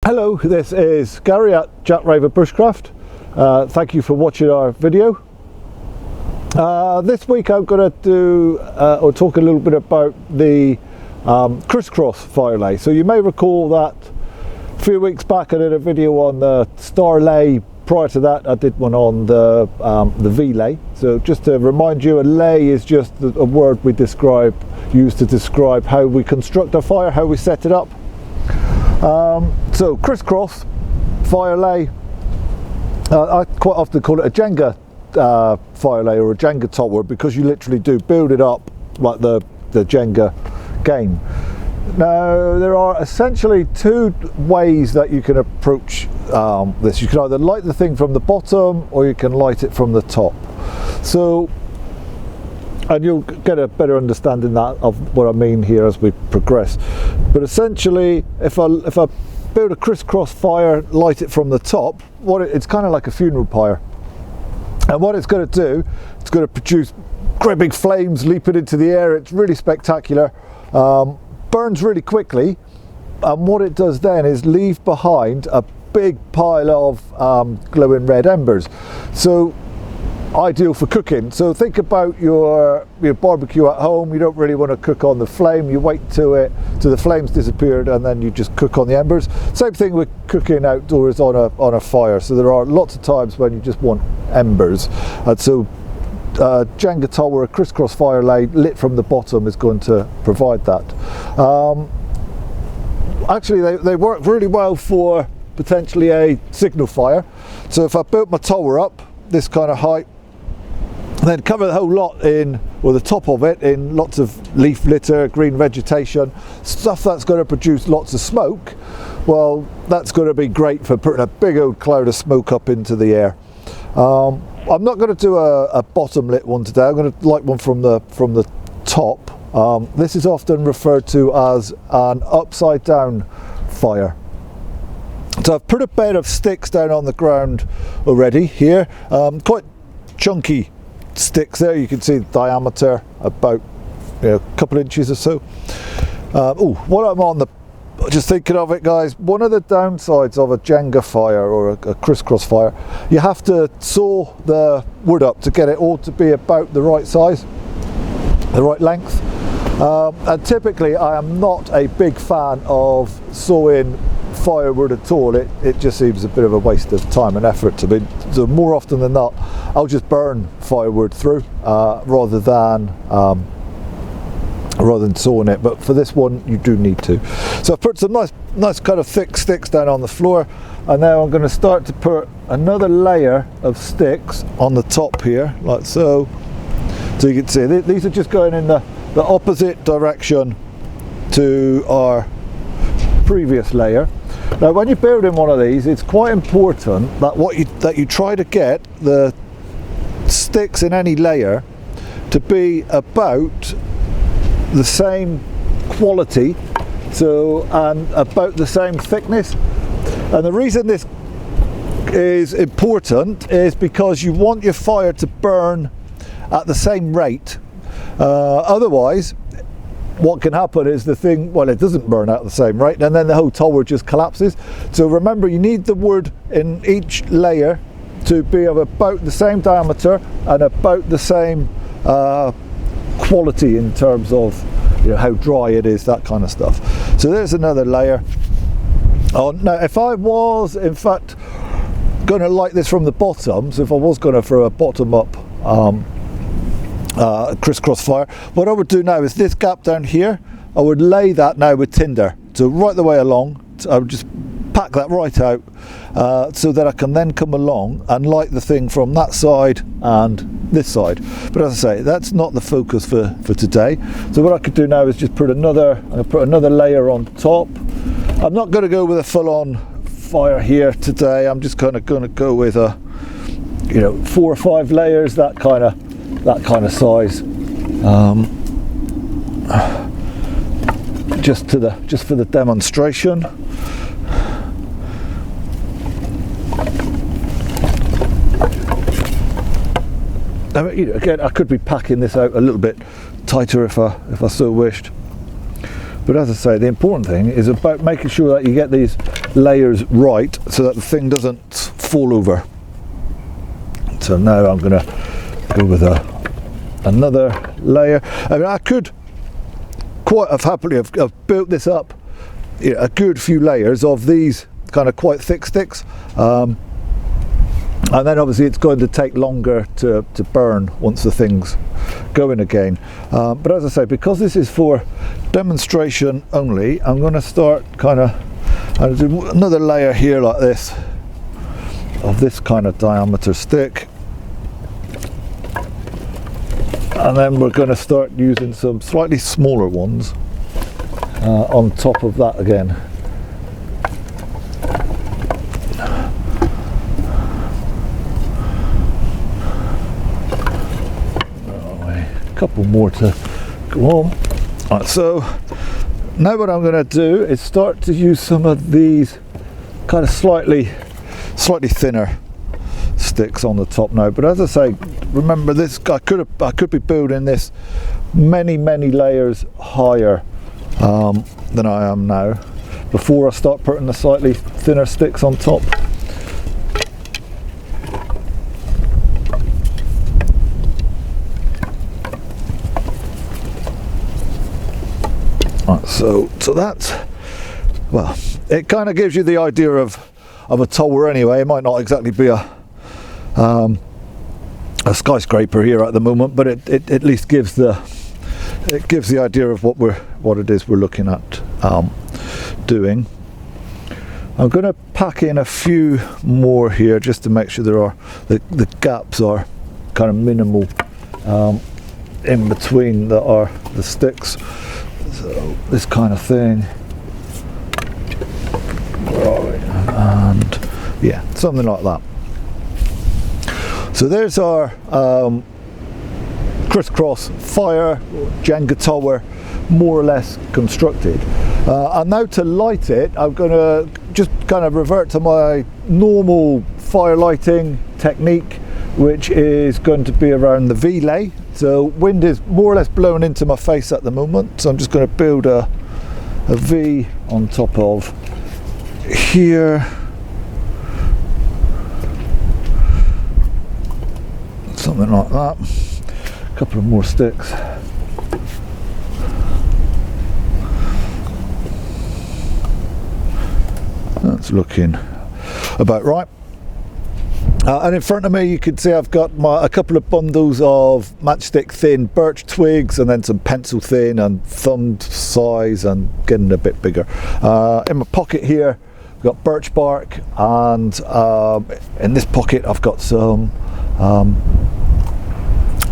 Hello, this is Gary at Jack Raver Bushcraft. Thank you for watching our video. This week I'm going to do or talk a little bit about the crisscross fire lay. So you may recall that a few weeks back I did a video on the star lay. Prior to that I did one on the V lay. So just to remind you, a lay is just a word we use to describe how we construct a fire, how we set it up. So crisscross fire lay, I quite often call it a Jenga fire lay or a Jenga tower, because you literally do build it up like the Jenga game. Now there are essentially two ways that you can approach this. You can either light the thing from the bottom or you can light it from the top. So, and you'll get a better understanding of what I mean here as we progress. But essentially, if I build a crisscross fire, light it from the top, it's kind of like a funeral pyre. And what it's going to do, it's going to produce great big flames leaping into the air. It's really spectacular. Burns really quickly. And what it does then is leave behind a big pile of glowing red embers. So ideal for cooking. So think about your barbecue at home. You don't really want to cook on the flame. You wait till the flames disappeared and then you just cook on the embers. Same thing with cooking outdoors on a fire. So there are lots of times when you just want embers, and so Jenga tower, a crisscross fire lay lit from the bottom is going to provide that. Actually they work really well for potentially a signal fire. So if I built my tower up this kind of height, then cover the whole lot in, or the top of it, in lots of leaf litter, green vegetation, stuff that's going to produce lots of smoke, well, that's going to be great for putting a big old cloud of smoke up into the air. I'm not going to do a bottom lit one today. I'm going to light one from the top. This is often referred to as an upside down fire. So I've put a bed of sticks down on the ground already here, quite chunky sticks there. You can see the diameter about a couple inches or so. What I'm on just thinking of it, guys, one of the downsides of a Jenga fire or a crisscross fire, you have to saw the wood up to get it all to be about the right size, the right length. And typically I am not a big fan of sawing firewood at all. It just seems a bit of a waste of time and effort to me. So more often than not I'll just burn firewood through rather than sawing it, but for this one you do need to. So I've put some nice kind of thick sticks down on the floor, and now I'm going to start to put another layer of sticks on the top here, like so. So you can see these are just going in the opposite direction to our previous layer. Now when you're building one of these, it's quite important that you try to get the sticks in any layer to be about the same quality, and about the same thickness. And the reason this is important is because you want your fire to burn at the same rate. Otherwise what can happen is it doesn't burn at the same rate, and then the whole tower just collapses. So remember, you need the wood in each layer to be of about the same diameter and about the same quality in terms of how dry it is, that kind of stuff. So there's another layer. Now if I was in fact going to light this from the bottom, so if I was going to throw a bottom up crisscross fire, what I would do now is this gap down here, I would lay that now with tinder. So right the way along, I would just pack that right out so that I can then come along and light the thing from that side and this side. But as I say, that's not the focus for today. So what I could do now is just put another layer on top. I'm not going to go with a full-on fire here today. I'm just kind of going to go with 4 or 5 layers, that kind of size, just for the demonstration. I mean, again, I could be packing this out a little bit tighter if I so wished. But as I say, the important thing is about making sure that you get these layers right so that the thing doesn't fall over. So now I'm going to go with another layer. I mean, I could quite happily have built this up, you know, a good few layers of these kind of quite thick sticks, and then obviously it's going to take longer to burn once the thing's going again. But as I say, because this is for demonstration only, I'm going to start kind of do another layer here like this of this kind of diameter stick, and then we're going to start using some slightly smaller ones on top of that again. A couple more to go on. Right, so now what I'm going to do is start to use some of these kind of slightly thinner sticks on the top now. But as I say, remember this, I could be building this many layers higher than I am now before I start putting the slightly thinner sticks on top. Right, so that's, well, it kind of gives you the idea of a tower anyway. It might not exactly be a skyscraper here at the moment, but it at least gives the idea of what it is we're looking at doing. I'm going to pack in a few more here just to make sure the gaps are kind of minimal in between the sticks. So this kind of thing, and yeah, something like that. So there's our crisscross fire Jenga tower, more or less constructed. And now to light it, I'm going to just kind of revert to my normal fire lighting technique, which is going to be around the V-lay. So wind is more or less blowing into my face at the moment, so I'm just going to build a V on top of here. Something like that. A couple of more sticks. That's looking about right. And in front of me you can see I've got a couple of bundles of matchstick thin birch twigs, and then some pencil thin and thumb size and getting a bit bigger. In my pocket here I've got birch bark, and in this pocket I've got some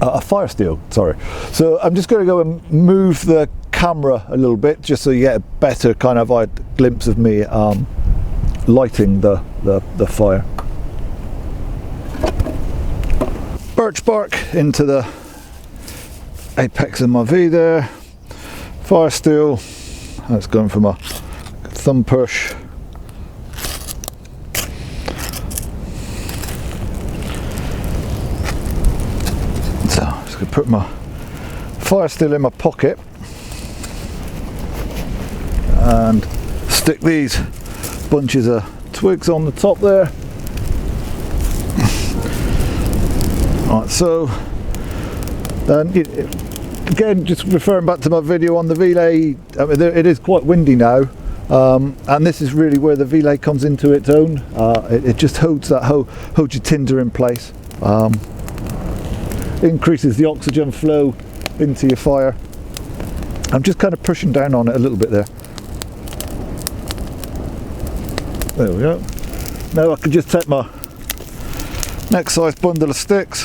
a fire steel, sorry. So I'm just going to go and move the camera a little bit just so you get a better kind of glimpse of me lighting the fire. Birch bark into the apex of my V there. Fire steel, that's going from a thumb push. So I'm just going to put my fire steel in my pocket and stick these bunches of twigs on the top there. Right, so again, just referring back to my video on the V-lay, I mean, it is quite windy now, and this is really where the V-lay comes into its own. It just holds your tinder in place, increases the oxygen flow into your fire. I'm just kind of pushing down on it a little bit there. There we go. Now I can just take my next size bundle of sticks,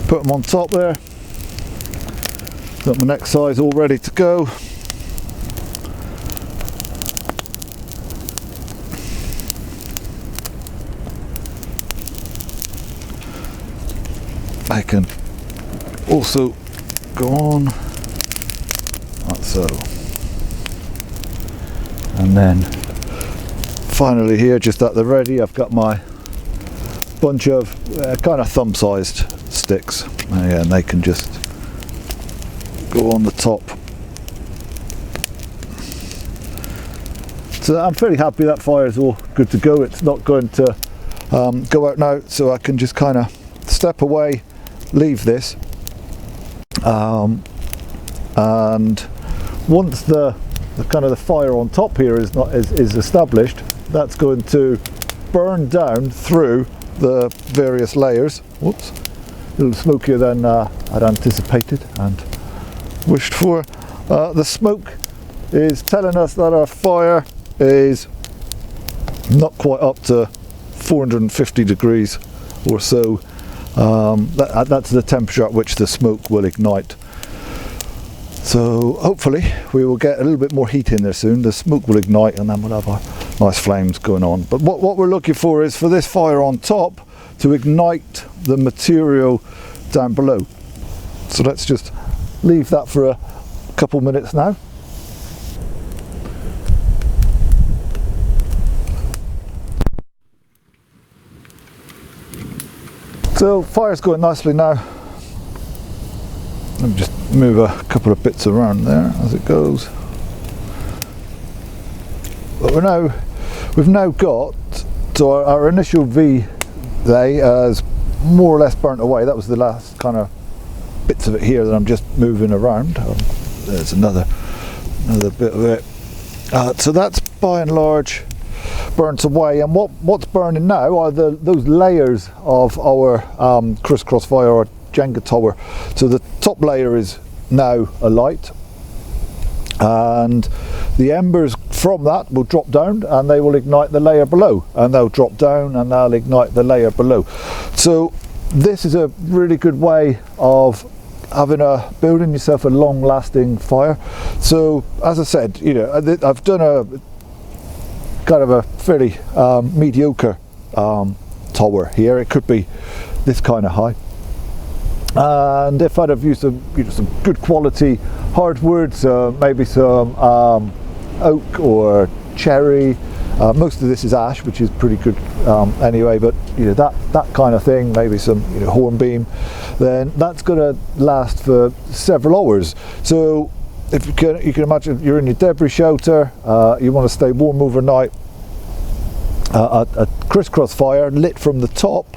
put them on top there. Got my next size all ready to go. I can also go on like so, and then finally here, just at the ready, I've got my bunch of kind of thumb-sized sticks, and they can just go on the top So I'm fairly happy that fire is all good to go. It's not going to go out now, so I can just kind of step away, leave this, and once the kind of the fire on top here is established, that's going to burn down through the various layers. Whoops, a little smokier than I'd anticipated and wished for. The smoke is telling us that our fire is not quite up to 450 degrees or so. That's the temperature at which the smoke will ignite. So hopefully we will get a little bit more heat in there soon. The smoke will ignite and then we'll have our nice flames going on. But what we're looking for is for this fire on top to ignite the material down below. So let's just leave that for a couple minutes now. So fire's going nicely now. Let me just move a couple of bits around there as it goes. But we've now got to our initial V day as more or less burnt away. That was the last kind of bits of it here that I'm just moving around. There's another bit of it. So that's by and large burnt away, and what's burning now are those layers of our crisscross fire or Jenga tower. So the top layer is now alight, and the embers from that will drop down and they will ignite the layer below, and they'll drop down and they'll ignite the layer below. So this is a really good way of building yourself a long-lasting fire. So as I said, I've done a kind of a fairly mediocre tower here. It could be this kind of high, and if I'd have used some good quality hardwoods, maybe some oak or cherry, most of this is ash, which is pretty good anyway, but that kind of thing, maybe some hornbeam, then that's going to last for several hours. So if you can imagine you're in your debris shelter, you want to stay warm overnight, a crisscross fire lit from the top,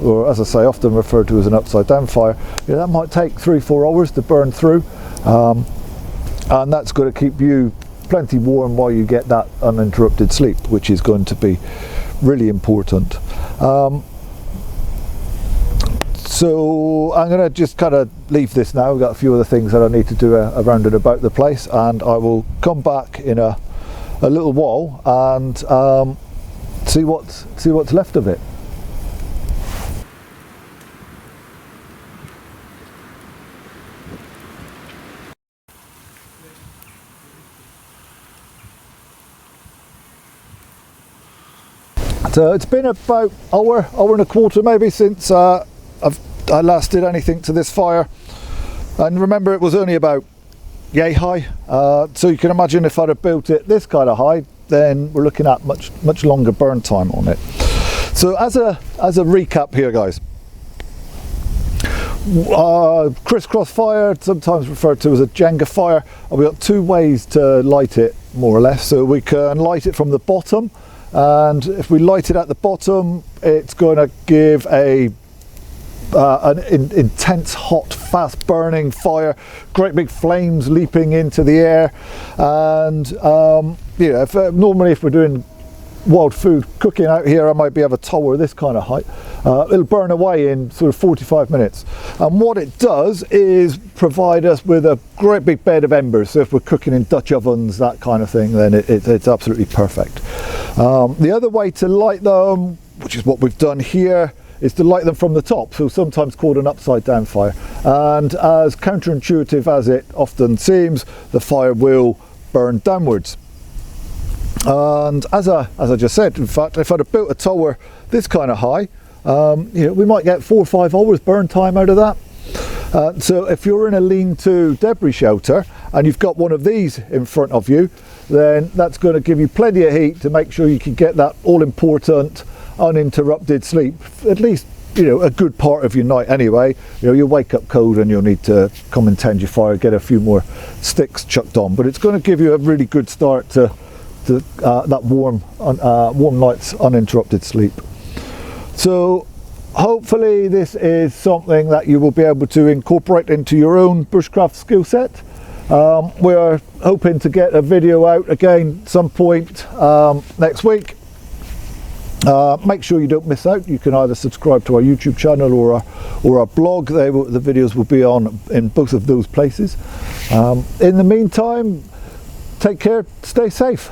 or as I say, often referred to as an upside down fire, that might take 3-4 hours to burn through, and that's going to keep you plenty warm while you get that uninterrupted sleep, which is going to be really important. So I'm going to just kind of leave this now. We've got a few other things that I need to do around and about the place, and I will come back in a little while and see what's left of it. So it's been about hour and a quarter maybe since I last did anything to this fire, and remember it was only about yay high, so you can imagine if I'd have built it this kind of high, then we're looking at much longer burn time on it. So as a recap here, guys, crisscross fire, sometimes referred to as a Jenga fire, we've got two ways to light it more or less. So we can light it from the bottom, and if we light it at the bottom, it's going to give an intense, hot, fast burning fire, great big flames leaping into the air. And normally if we're doing wild food cooking out here, I might have a tower this kind of height. It'll burn away in sort of 45 minutes, and what it does is provide us with a great big bed of embers. So if we're cooking in Dutch ovens, that kind of thing, then it's absolutely perfect. The other way to light them, which is what we've done here, is to light them from the top, so sometimes called an upside down fire. And as counterintuitive as it often seems, the fire will burn downwards. And as I just said, in fact, if I'd have built a tower this kind of high, we might get 4 or 5 hours burn time out of that. So if you're in a lean-to debris shelter and you've got one of these in front of you, then that's going to give you plenty of heat to make sure you can get that all-important uninterrupted sleep, at least a good part of your night anyway. You'll wake up cold and you'll need to come and tend your fire, get a few more sticks chucked on, but it's going to give you a really good start to to that warm night's uninterrupted sleep. So hopefully this is something that you will be able to incorporate into your own bushcraft skill set. We're hoping to get a video out again some point next week. Make sure you don't miss out. You can either subscribe to our YouTube channel or our blog. The videos will be on in both of those places. In the meantime, take care, stay safe.